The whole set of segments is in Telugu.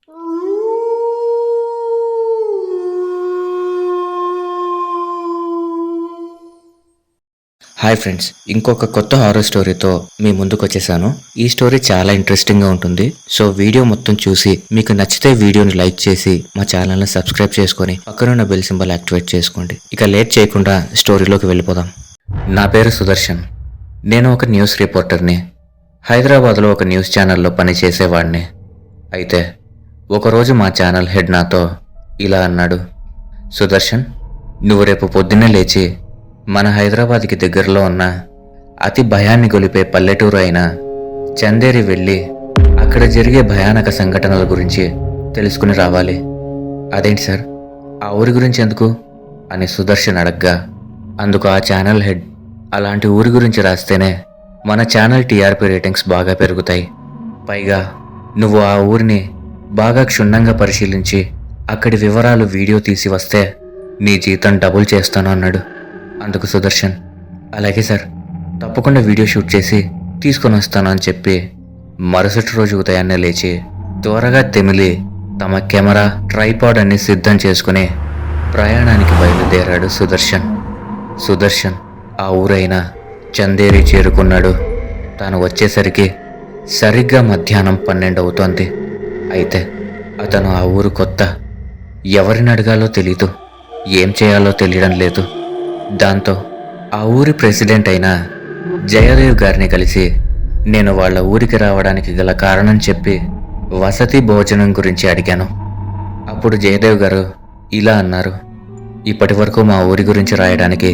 హాయ్ ఫ్రెండ్స్, ఇంకొక కొత్త హారర్ స్టోరీతో మీ ముందుకు వచ్చేసాను. ఈ స్టోరీ చాలా ఇంట్రెస్టింగ్గా ఉంటుంది. సో వీడియో మొత్తం చూసి మీకు నచ్చితే వీడియోని లైక్ చేసి మా ఛానల్ని సబ్స్క్రైబ్ చేసుకొని పక్కనున్న బెల్ సింబల్ యాక్టివేట్ చేసుకోండి. ఇక లేట్ చేయకుండా స్టోరీలోకి వెళ్ళిపోదాం. నా పేరు సుదర్శన్. నేను ఒక న్యూస్ రిపోర్టర్ని. హైదరాబాద్లో ఒక న్యూస్ ఛానల్లో పనిచేసేవాడిని. అయితే ఒకరోజు మా ఛానల్ హెడ్ నాతో ఇలా అన్నాడు, సుదర్శన్, నువ్వు రేపు పొద్దున్నే లేచి మన హైదరాబాద్కి దగ్గరలో ఉన్న అతి భయాన్ని గొలిపే పల్లెటూరు అయిన చందేరి వెళ్ళి అక్కడ జరిగే భయానక సంఘటనల గురించి తెలుసుకుని రావాలి. అదేంటి సార్, ఆ ఊరి గురించి ఎందుకు అని సుదర్శన్ అడగ్గా, అందుకు ఆ ఛానల్ హెడ్, అలాంటి ఊరి గురించి రాస్తేనే మన ఛానల్ టీఆర్పీ రేటింగ్స్ బాగా పెరుగుతాయి. పైగా నువ్వు ఆ ఊరిని బాగా క్షుణ్ణంగా పరిశీలించి అక్కడి వివరాలు వీడియో తీసి వస్తే నీ జీతం డబుల్ చేస్తాను అన్నాడు. అందుకు సుదర్శన్, అలాగే సార్, తప్పకుండా వీడియో షూట్ చేసి తీసుకొని వస్తాను అని చెప్పి మరుసటి రోజు ఉదయాన్నే లేచి త్వరగా తెమిలి తమ కెమెరా, ట్రైపాడ్ అన్ని సిద్ధం చేసుకుని ప్రయాణానికి బయలుదేరాడు సుదర్శన్ ఆ ఊరైన చందేరి చేరుకున్నాడు. తాను వచ్చేసరికి సరిగ్గా మధ్యాహ్నం 12 అవుతోంది. అయితే అతను ఆ ఊరు కొత్త. ఎవరిని అడగాలో తెలీదు, ఏం చేయాలో తెలియడం లేదు. దాంతో ఆ ఊరి ప్రెసిడెంట్ అయిన జయదేవ్ గారిని కలిసి నేను వాళ్ళ ఊరికి రావడానికి గల కారణం చెప్పి వసతి భోజనం గురించి అడిగాను. అప్పుడు జయదేవ్ గారు ఇలా అన్నారు, ఇప్పటి వరకు మా ఊరి గురించి రాయడానికి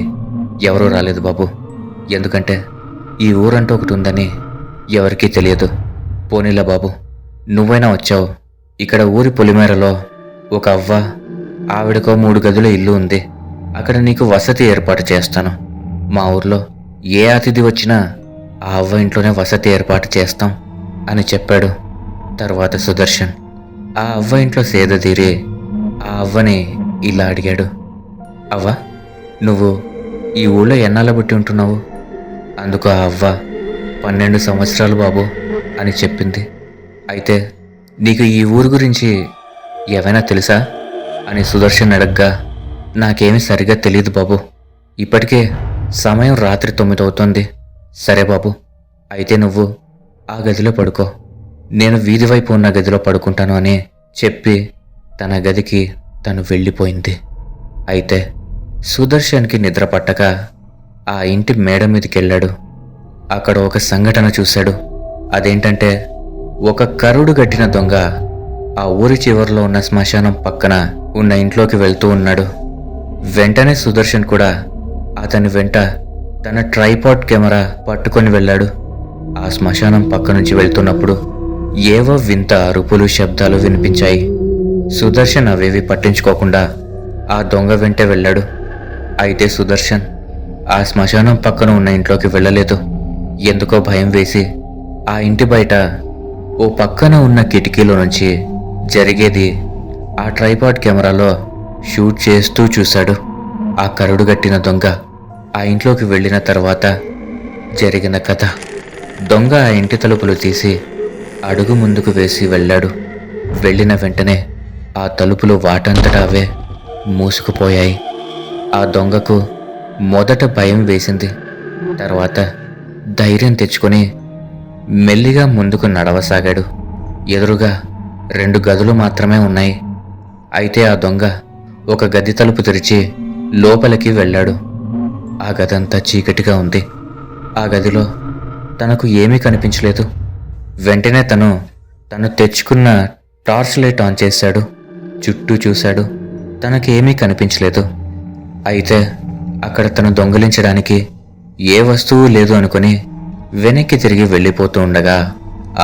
ఎవరూ రాలేదు బాబు. ఎందుకంటే ఈ ఊరంటూ ఒకటి ఉందని ఎవరికీ తెలియదు. పోనీలా బాబు, నువ్వైనా వచ్చావు. ఇక్కడ ఊరి పొలిమేరలో ఒక అవ్వ, ఆవిడకో 3 గదుల ఇల్లు ఉంది. అక్కడ నీకు వసతి ఏర్పాటు చేస్తాను. మా ఊర్లో ఏ అతిథి వచ్చినా ఆ అవ్వ ఇంట్లోనే వసతి ఏర్పాటు చేస్తాం అని చెప్పాడు. తర్వాత సుదర్శన్ ఆ అవ్వ ఇంట్లో సేదతీరి ఆ అవ్వని ఇలా అడిగాడు, అవ్వ, నువ్వు ఈ ఊళ్ళో ఎన్నాళ్ళ బట్టి ఉంటున్నావు? అందుకు ఆ అవ్వ 12 సంవత్సరాలు బాబు అని చెప్పింది. అయితే నీకు ఈ ఊరు గురించి ఏమైనా తెలుసా అని సుదర్శన్ అడగ్గా, నాకేమీ సరిగా తెలియదు బాబు. ఇప్పటికే సమయం రాత్రి 9 అవుతోంది. సరే బాబు, అయితే నువ్వు ఆ గదిలో పడుకో, నేను వీధి వైపు ఉన్న గదిలో పడుకుంటాను అని చెప్పి తన గదికి తను వెళ్ళిపోయింది. అయితే సుదర్శన్కి నిద్ర పట్టక ఆ ఇంటి మేడ మీదకి వెళ్ళాడు. అక్కడ ఒక సంఘటన చూశాడు. అదేంటంటే, ఒక కరుడు గట్టిన దొంగ ఆ ఊరి చివరిలో ఉన్న శ్మశానం పక్కన ఉన్న ఇంట్లోకి వెళ్తూ ఉన్నాడు. వెంటనే సుదర్శన్ కూడా అతని వెంట తన ట్రైపాడ్ కెమెరా పట్టుకొని వెళ్ళాడు. ఆ శ్మశానం పక్క నుంచి వెళ్తున్నప్పుడు ఏవో వింత అరుపులు, శబ్దాలు వినిపించాయి. సుదర్శన్ అవేవి పట్టించుకోకుండా ఆ దొంగ వెంటే వెళ్ళాడు. అయితే సుదర్శన్ ఆ శ్మశానం పక్కన ఉన్న ఇంట్లోకి వెళ్ళలేదు. ఎందుకో భయం వేసి ఆ ఇంటి బయట ఓ పక్కన ఉన్న కిటికీలో నుంచి జరిగేది ఆ ట్రైపాడ్ కెమెరాలో షూట్ చేస్తూ చూశాడు. ఆ కరుడుగట్టిన దొంగ ఆ ఇంట్లోకి వెళ్ళిన తర్వాత జరిగిన కథ. దొంగ ఆ ఇంటి తలుపులు తీసి అడుగు ముందుకు వేసి వెళ్ళాడు. వెళ్ళిన వెంటనే ఆ తలుపులు వాటంతటా అవే మూసుకుపోయాయి. ఆ దొంగకు మొదట భయం వేసింది. తర్వాత ధైర్యం తెచ్చుకొని మెల్లిగా ముందుకు నడవసాగాడు. ఎదురుగా 2 గదులు మాత్రమే ఉన్నాయి. అయితే ఆ దొంగ ఒక గది తలుపు తెరిచి లోపలికి వెళ్ళాడు. ఆ గదంతా చీకటిగా ఉంది. ఆ గదిలో తనకు ఏమీ కనిపించలేదు. వెంటనే తను తెచ్చుకున్న టార్చ్ లైట్ ఆన్ చేశాడు. చుట్టూ చూశాడు. తనకేమీ కనిపించలేదు. అయితే అక్కడ తను దొంగిలించడానికి ఏ వస్తువు లేదు అనుకుని వెనక్కి తిరిగి వెళ్ళిపోతూ ఉండగా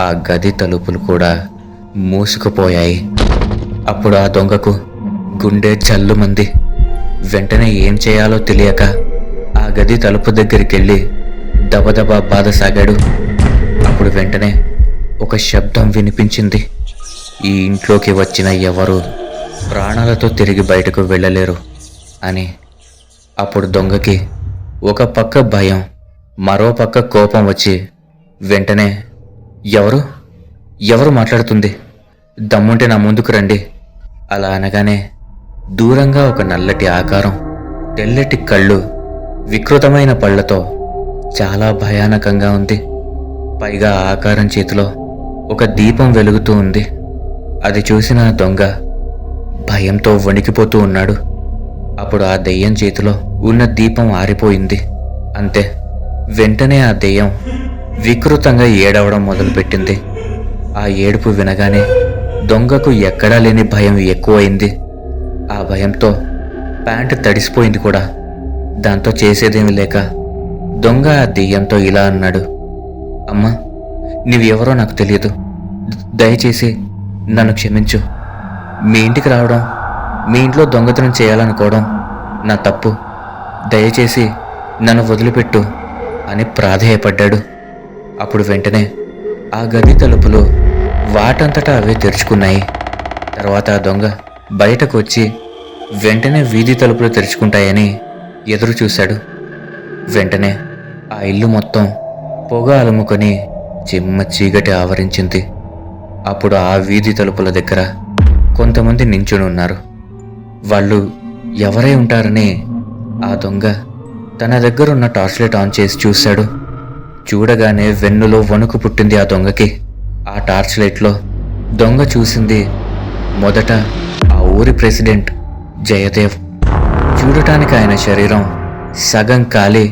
ఆ గది తలుపులు కూడా మూసుకుపోయాయి. అప్పుడు ఆ దొంగకు గుండె జల్లుమంది. వెంటనే ఏం చేయాలో తెలియక ఆ గది తలుపు దగ్గరికి వెళ్ళి దబదబా బాధసాగాడు. అప్పుడు వెంటనే ఒక శబ్దం వినిపించింది. ఈ ఇంట్లోకి వచ్చిన ఎవరు ప్రాణాలతో తిరిగి బయటకు వెళ్ళలేరు అని. అప్పుడు దొంగకి ఒక పక్క భయం, మరో పక్క కోపం వచ్చి వెంటనే ఎవరు మాట్లాడుతుంది దమ్ముంటే నా ముందుకు రండి. అలా అనగానే దూరంగా ఒక నల్లటి ఆకారం, తెల్లటి కళ్ళు, వికృతమైన పళ్లతో చాలా భయానకంగా ఉంది. పైగా ఆ ఆకారం చేతిలో ఒక దీపం వెలుగుతూ ఉంది. అది చూసిన ఆ దొంగ భయంతో వణికిపోతూ ఉన్నాడు. అప్పుడు ఆ దెయ్యం చేతిలో ఉన్న దీపం ఆరిపోయింది. అంతే, వెంటనే ఆ దెయ్యం వికృతంగా ఏడవడం మొదలుపెట్టింది. ఆ ఏడుపు వినగానే దొంగకు ఎక్కడా లేని భయం ఎక్కువైంది. ఆ భయంతో ప్యాంటు తడిసిపోయింది కూడా. దాంతో చేసేదేమీ లేక దొంగ ఆ దెయ్యంతో ఇలా అన్నాడు, అమ్మా, నీవెవరో నాకు తెలియదు. దయచేసి నన్ను క్షమించు. మీ ఇంటికి రావడం, మీ ఇంట్లో దొంగతనం చేయాలనుకోవడం నా తప్పు. దయచేసి నన్ను వదిలిపెట్టు అని ప్రాధేయపడ్డాడు. అప్పుడు వెంటనే ఆ గది తలుపులు వాటంతటా అవే తెరుచుకున్నాయి. తర్వాత ఆ దొంగ బయటకు వచ్చి వెంటనే వీధి తలుపులు తెరుచుకుంటాయని ఎదురు చూశాడు. వెంటనే ఆ ఇల్లు మొత్తం పొగ అలుముకొని చిమ్మ చీకటి ఆవరించింది. అప్పుడు ఆ వీధి తలుపుల దగ్గర కొంతమంది నించుని ఉన్నారు. వాళ్ళు ఎవరై ఉంటారని ఆ దొంగ తన దగ్గరున్న టార్చ్ లైట్ ఆన్ చేసి చూశాడు. చూడగానే వెన్నులో వణుకు పుట్టింది ఆ దొంగకి. ఆ టార్చ్ లైట్లో దొంగ చూసింది మొదట ఆ ఊరి ప్రెసిడెంట్ జయదేవ్. చూడటానికి ఆయన శరీరం సగం కాలి,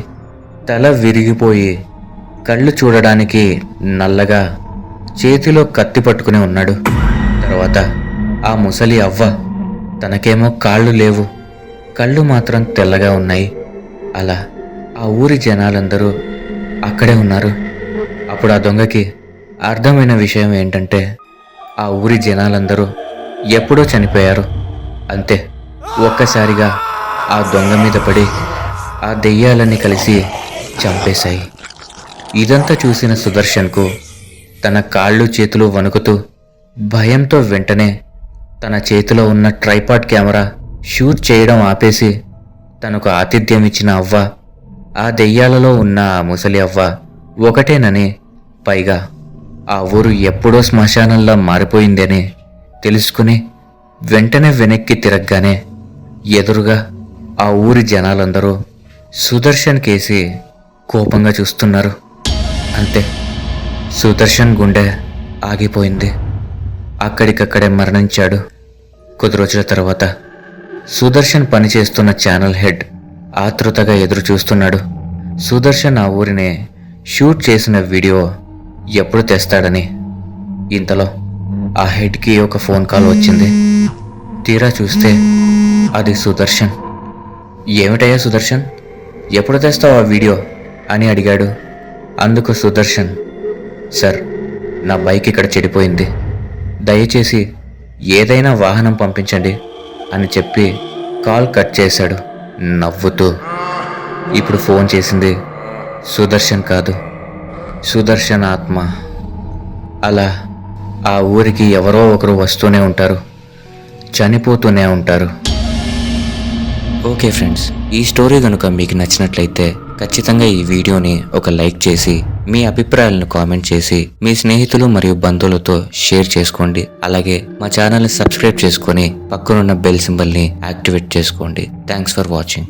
తల విరిగిపోయి, కళ్ళు చూడడానికి నల్లగా, చేతిలో కత్తి పట్టుకుని ఉన్నాడు. తర్వాత ఆ ముసలి అవ్వ, తనకేమో కాళ్ళు లేవు, కళ్ళు మాత్రం తెల్లగా ఉన్నాయి. అలా ఆ ఊరి జనాలందరూ అక్కడే ఉన్నారు. అప్పుడు ఆ దొంగకి అర్థమైన విషయం ఏంటంటే ఆ ఊరి జనాలందరూ ఎప్పుడో చనిపోయారు. అంతే, ఒక్కసారిగా ఆ దొంగ మీద పడి ఆ దెయ్యాలన్నీ కలిసి చంపేశాయి. ఇదంతా చూసిన సుదర్శన్కు తన కాళ్ళు చేతులు వణుకుతూ భయంతో వెంటనే తన చేతిలో ఉన్న ట్రైపాడ్ కెమెరా షూట్ చేయడం ఆపేసి తనకు ఆతిథ్యం ఇచ్చిన అవ్వ, ఆ దెయ్యాలలో ఉన్న ఆ ముసలి అవ్వ ఒకటేనని, పైగా ఆ ఊరు ఎప్పుడో శ్మశానంలా మారిపోయిందని తెలుసుకుని వెంటనే వెనక్కి తిరగగానే ఎదురుగా ఆ ఊరి జనాలందరూ సుదర్శన్ కేసి కోపంగా చూస్తున్నారు. అంతే, సుదర్శన్ గుండె ఆగిపోయింది. అక్కడికక్కడే మరణించాడు. కొద్ది రోజుల తర్వాత సుదర్శన్ పనిచేస్తున్న ఛానల్ హెడ్ ఆతృతగా ఎదురు చూస్తున్నాడు. సుదర్శన్ ఆ ఊరిని షూట్ చేసిన వీడియో ఎప్పుడు తెస్తాడని. ఇంతలో ఆ హెడ్కి ఒక ఫోన్ కాల్ వచ్చింది. తీరా చూస్తే అది సుదర్శన్. ఏమిటయ్యా సుదర్శన్, ఎప్పుడు తెస్తావు ఆ వీడియో అని అడిగాడు. అందుకు సుదర్శన్, సార్, నా బైక్ ఇక్కడ చెడిపోయింది, దయచేసి ఏదైనా వాహనం పంపించండి అని చెప్పి కాల్ కట్ చేశాడు నవ్వుతూ. ఇప్పుడు ఫోన్ చేసింది సుదర్శన్ కాదు, సుదర్శన్ ఆత్మ. అలా ఆ ఊరికి ఎవరో ఒకరు వస్తూనే ఉంటారు, చనిపోతూనే ఉంటారు. ఓకే ఫ్రెండ్స్, ఈ స్టోరీ కనుక మీకు నచ్చినట్లయితే ఖచ్చితంగా ఈ వీడియోని ఒక లైక్ చేసి మీ అభిప్రాయాలను కామెంట్ చేసి మీ స్నేహితులు మరియు బంధువులతో షేర్ చేసుకోండి. అలాగే మా ఛానల్ని సబ్స్క్రైబ్ చేసుకొని పక్కనున్న బెల్ సింబల్ని యాక్టివేట్ చేసుకోండి. Thanks for watching.